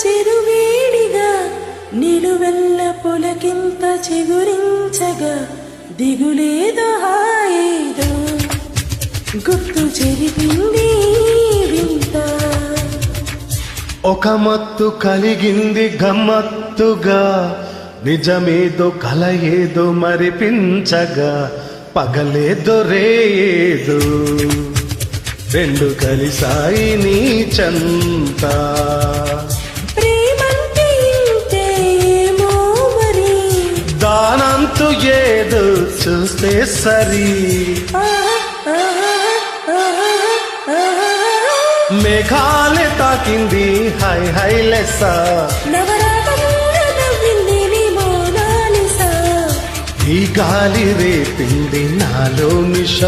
చెరువేడిగా నిలువెల్ల పులకింత చిగురించగా దిగులేదో హాయేదో గుర్తు చెరిపింది వింత ఒక మత్తు కలిగింది గమ్మత్తుగా నిజమేదో కల ఏదో మరిపించగా పగలేదో రేదో రెండు కలిసాయి నీ చంత ప్రేమంటే ఇంతేమో మరి దానంతు ఏదో చూస్తే సరి మేఘాలే తాకింది హై హై లెస్స నవరాగంగా నవ్వింది నీ మోనాలిసా ఈ గాలి రేపింది నాలో నిష